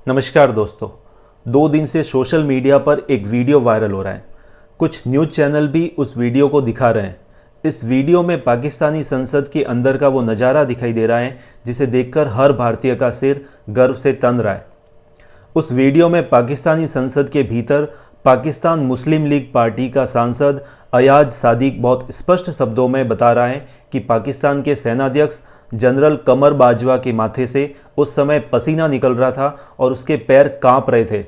नमस्कार दोस्तों। 2 दिन से सोशल मीडिया पर एक वीडियो वायरल हो रहा है। कुछ न्यूज़ चैनल भी उस वीडियो को दिखा रहे हैं। इस वीडियो में पाकिस्तानी संसद के अंदर का वो नज़ारा दिखाई दे रहा है जिसे देखकर हर भारतीय का सिर गर्व से तन रहा है। उस वीडियो में पाकिस्तानी संसद के भीतर पाकिस्तान मुस्लिम लीग पार्टी का सांसद अयाज सादिक बहुत स्पष्ट शब्दों में बता रहा है कि पाकिस्तान के सेनाध्यक्ष जनरल कमर बाजवा के माथे से उस समय पसीना निकल रहा था और उसके पैर कांप रहे थे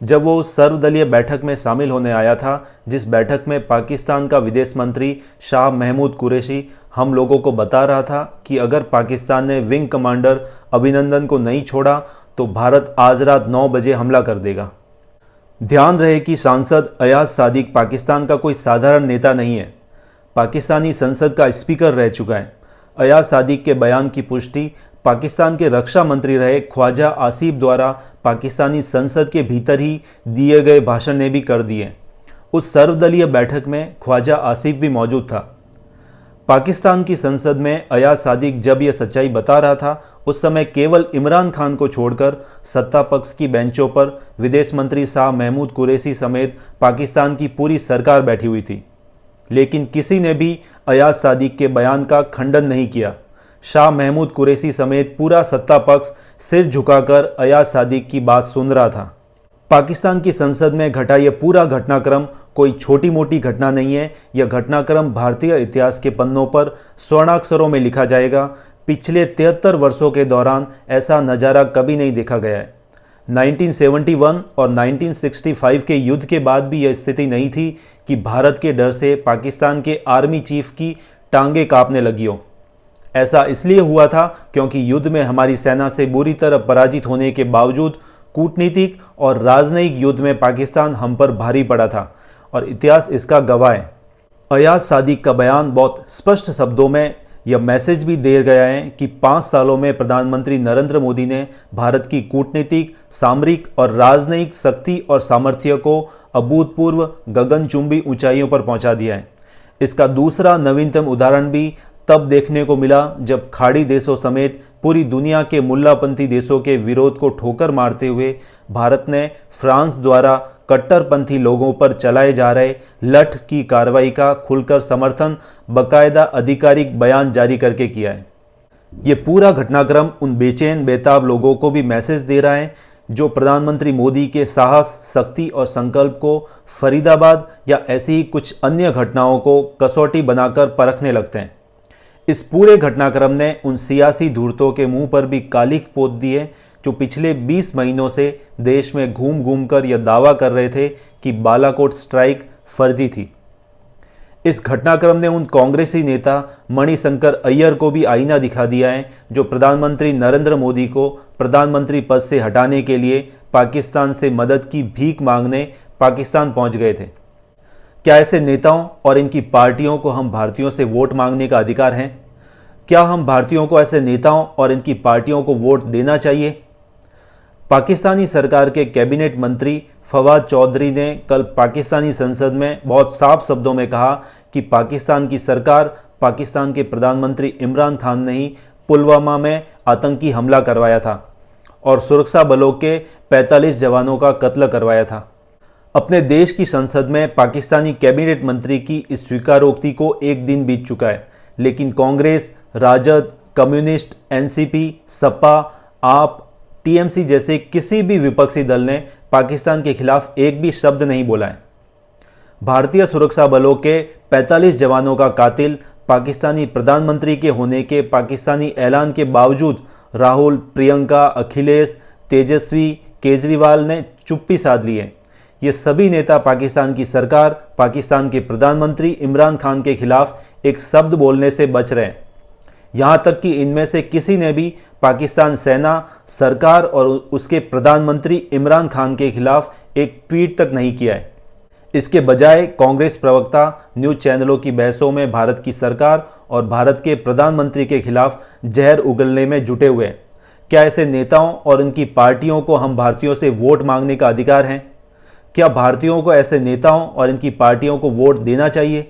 जब वो उस सर्वदलीय बैठक में शामिल होने आया था, जिस बैठक में पाकिस्तान का विदेश मंत्री शाह महमूद कुरैशी हम लोगों को बता रहा था कि अगर पाकिस्तान ने विंग कमांडर अभिनंदन को नहीं छोड़ा तो भारत आज रात 9 बजे हमला कर देगा। ध्यान रहे कि सांसद अयाज सादिक पाकिस्तान का कोई साधारण नेता नहीं है, पाकिस्तानी संसद का स्पीकर रह चुका है। अयाज सादिक के बयान की पुष्टि पाकिस्तान के रक्षा मंत्री रहे ख्वाजा आसिफ द्वारा पाकिस्तानी संसद के भीतर ही दिए गए भाषण ने भी कर दिए। उस सर्वदलीय बैठक में ख्वाजा आसिफ भी मौजूद था। पाकिस्तान की संसद में अयाज सादिक जब यह सच्चाई बता रहा था, उस समय केवल इमरान खान को छोड़कर सत्ता पक्ष की बेंचों पर विदेश मंत्री शाह महमूद कुरैशी समेत पाकिस्तान की पूरी सरकार बैठी हुई थी, लेकिन किसी ने भी अयाज सादिक के बयान का खंडन नहीं किया। शाह महमूद कुरैशी समेत पूरा सत्ता पक्ष सिर झुकाकर अयाज सादिक की बात सुन रहा था। पाकिस्तान की संसद में घटा यह पूरा घटनाक्रम कोई छोटी मोटी घटना नहीं है। यह घटनाक्रम भारतीय इतिहास के पन्नों पर स्वर्णाक्षरों में लिखा जाएगा। पिछले 73 वर्षों के दौरान ऐसा नज़ारा कभी नहीं देखा गया है। 1971 और 1965 के युद्ध के बाद भी यह स्थिति नहीं थी कि भारत के डर से पाकिस्तान के आर्मी चीफ की टांगें कांपने लगी हो। ऐसा इसलिए हुआ था क्योंकि युद्ध में हमारी सेना से बुरी तरह पराजित होने के बावजूद कूटनीतिक और राजनयिक युद्ध में पाकिस्तान हम पर भारी पड़ा था और इतिहास इसका गवाह है। अयाज सादिक का बयान बहुत स्पष्ट शब्दों में यह मैसेज भी दे गया है कि 5 सालों में प्रधानमंत्री नरेंद्र मोदी ने भारत की कूटनीतिक, सामरिक और राजनयिक शक्ति और सामर्थ्य को अभूतपूर्व गगनचुंबी ऊंचाइयों पर पहुंचा दिया है। इसका दूसरा नवीनतम उदाहरण भी तब देखने को मिला जब खाड़ी देशों समेत पूरी दुनिया के मुल्लापंथी देशों के विरोध को ठोकर मारते हुए भारत ने फ्रांस द्वारा कट्टरपंथी लोगों पर चलाए जा रहे लठ की कार्रवाई का खुलकर समर्थन बाकायदा आधिकारिक बयान जारी करके किया है। ये पूरा घटनाक्रम उन बेचैन बेताब लोगों को भी मैसेज दे रहा है जो प्रधानमंत्री मोदी के साहस, शक्ति और संकल्प को फरीदाबाद या ऐसी ही कुछ अन्य घटनाओं को कसौटी बनाकर परखने लगते हैं। इस पूरे घटनाक्रम ने उन सियासी धूर्तों के मुंह पर भी कालिख पोत दी है जो पिछले 20 महीनों से देश में घूम घूम कर यह दावा कर रहे थे कि बालाकोट स्ट्राइक फर्जी थी। इस घटनाक्रम ने उन कांग्रेसी नेता मणिशंकर अय्यर को भी आईना दिखा दिया है जो प्रधानमंत्री नरेंद्र मोदी को प्रधानमंत्री पद से हटाने के लिए पाकिस्तान से मदद की भीख मांगने पाकिस्तान पहुंच गए थे। क्या ऐसे नेताओं और इनकी पार्टियों को हम भारतीयों से वोट मांगने का अधिकार है? क्या हम भारतीयों को ऐसे नेताओं और इनकी पार्टियों को वोट देना चाहिए? पाकिस्तानी सरकार के कैबिनेट मंत्री फवाद चौधरी ने कल पाकिस्तानी संसद में बहुत साफ शब्दों में कहा कि पाकिस्तान की सरकार, पाकिस्तान के प्रधानमंत्री इमरान खान ने ही पुलवामा में आतंकी हमला करवाया था और सुरक्षा बलों के 45 जवानों का कत्ल करवाया था। अपने देश की संसद में पाकिस्तानी कैबिनेट मंत्री की इस स्वीकारोक्ति को 1 दिन बीत चुका है, लेकिन कांग्रेस, राजद, कम्युनिस्ट, एनसीपी, सपा, आप, टीएमसी जैसे किसी भी विपक्षी दल ने पाकिस्तान के खिलाफ एक भी शब्द नहीं बोला है। भारतीय सुरक्षा बलों के 45 जवानों का कातिल पाकिस्तानी प्रधानमंत्री के होने के पाकिस्तानी ऐलान के बावजूद राहुल, प्रियंका, अखिलेश, तेजस्वी, केजरीवाल ने चुप्पी साध ली है। ये सभी नेता पाकिस्तान की सरकार, पाकिस्तान के प्रधानमंत्री इमरान खान के खिलाफ एक शब्द बोलने से बच रहे हैं। यहाँ तक कि इनमें से किसी ने भी पाकिस्तान सेना, सरकार और उसके प्रधानमंत्री इमरान खान के खिलाफ एक ट्वीट तक नहीं किया है। इसके बजाय कांग्रेस प्रवक्ता न्यूज़ चैनलों की बहसों में भारत की सरकार और भारत के प्रधानमंत्री के खिलाफ जहर उगलने में जुटे हुए हैं। क्या ऐसे नेताओं और इनकी पार्टियों को हम भारतीयों से वोट मांगने का अधिकार है? क्या भारतीयों को ऐसे नेताओं और इनकी पार्टियों को वोट देना चाहिए?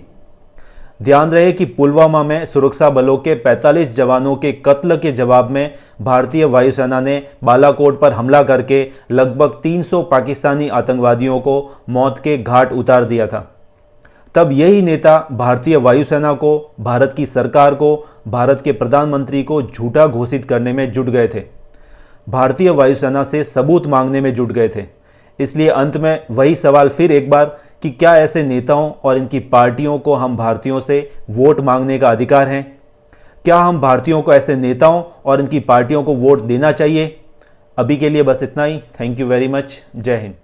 ध्यान रहे कि पुलवामा में सुरक्षा बलों के 45 जवानों के कत्ल के जवाब में भारतीय वायुसेना ने बालाकोट पर हमला करके लगभग 300 पाकिस्तानी आतंकवादियों को मौत के घाट उतार दिया था। तब यही नेता भारतीय वायुसेना को, भारत की सरकार को, भारत के प्रधानमंत्री को झूठा घोषित करने में जुट गए थे। भारतीय वायुसेना से सबूत मांगने में जुट गए थे। इसलिए अंत में वही सवाल फिर एक बार कि क्या ऐसे नेताओं और इनकी पार्टियों को हम भारतीयों से वोट मांगने का अधिकार है? क्या हम भारतीयों को ऐसे नेताओं और इनकी पार्टियों को वोट देना चाहिए? अभी के लिए बस इतना ही। Thank you very much. जय हिंद।